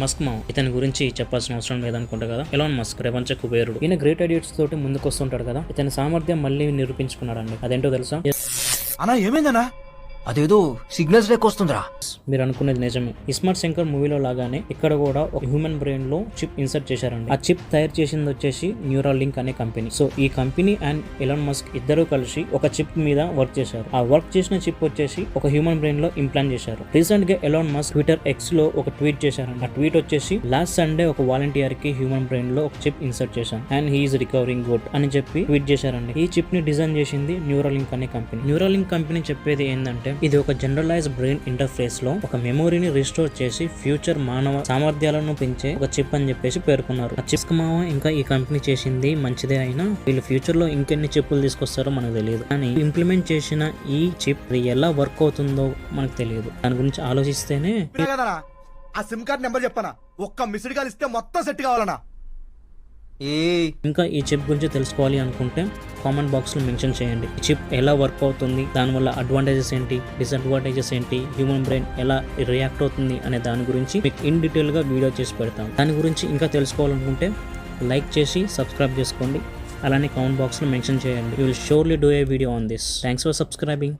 Musk మామ ఇతని గురించి చెప్పాల్సిన అవసరం లేదనుకుంటా కదా. ఎలాన్ మస్క్ ప్రపంచ కుబేరుడు. ఈయన గ్రేట్ ఐడియాస్ తోటి ముందుకు వస్తుంటాడు కదా. ఇతని సామర్థ్యం మళ్ళీ నిరూపించుకున్నాడండి. అదేంటో తెలుసా? అన్నా ఏమైందన్నా? అదేదో సిగ్నల్స్ లెక్క వస్తుందిరా. మీరు అనుకునేది నిజమే. ఇస్మార్ట్ శంకర్ మూవీలో లాగానే ఇక్కడ కూడా ఒక హ్యూమన్ బ్రెయిన్ లో చిప్ ఇన్సర్ట్ చేశారండి. ఆ చిప్ తయారు చేసింది వచ్చేసి న్యూరల్ లింక్ అనే కంపెనీ. సో ఈ కంపెనీ అండ్ ఎలాన్ మస్క్ ఇద్దరు కలిసి ఒక చిప్ మీద వర్క్ చేశారు. ఆ వర్క్ చేసిన చిప్ వచ్చేసి ఒక హ్యూమన్ బ్రెయిన్ లో ఇంప్లాంట్ చేశారు. రీసెంట్ గా ఎలాన్ మస్క్ ట్విట్టర్ ఎక్స్ లో ఒక ట్వీట్ చేశారు. ఆ ట్వీట్ వచ్చేసి లాస్ట్ సండే ఒక వాలంటీర్ కి హ్యూమన్ బ్రెయిన్ లో ఒక చిప్ ఇన్సర్ట్ చేశాను అండ్ హీఈస్ రికవరింగ్ గుడ్ అని చెప్పి ట్వీట్ చేశారండి. ఈ చిప్ ని డిజైన్ చేసింది న్యూరల్ లింక్ అనే కంపెనీ. న్యూరల్ లింక్ కంపెనీ చెప్పేది ఏంటంటే ఇది ఒక జనరలైజ్డ్ బ్రెయిన్ ఇంటర్ఫేస్ లో ఒక మెమొరీని రిస్టోర్ చేసి ఫ్యూచర్ మానవ సామర్థ్యాలను పెంచే ఒక చిప్ అని చెప్పేసి పేర్కొన్నారు. ఆ చిప్స్ మావ ఇంకా ఈ కంపెనీ చేసింది మంచిదే అయినా వీళ్ళు ఫ్యూచర్ లో ఇంకెన్ని చిప్పులు తీసుకొస్తారో మనకు తెలియదు. కానీ ఇంప్లిమెంట్ చేసిన ఈ చిప్ ఎలా వర్క్ అవుతుందో మనకు తెలియదు. దాని గురించి ఆలోచిస్తేనే ఆ సిమ్ కార్డ్ నెంబర్ చెప్పనా, ఒక్క మిస్డ్ కాల్ ఇస్తే మొత్తం సెట్ కావాలనా. ఇంకా ఈ చిప్ గురించి తెలుసుకోవాలి అనుకుంటే కామెంట్ బాక్స్ లో మెన్షన్ చేయండి. ఈ చిప్ ఎలా వర్క్ అవుతుంది, దానివల్ల అడ్వాంటేజెస్ ఏంటి, డిసడ్వాంటేజెస్ ఏంటి, హ్యూమన్ బ్రెయిన్ ఎలా రియాక్ట్ అవుతుంది అనే దాని గురించి మీకు ఇన్ డీటెయిల్ గా వీడియో చేసి పెడతాం. దాని గురించి ఇంకా తెలుసుకోవాలనుకుంటే లైక్ చేసి సబ్స్క్రైబ్ చేసుకోండి. అలానే కామెంట్ బాక్స్ లో మెన్షన్ చేయండి. You will surely do a video on this. Thanks for subscribing.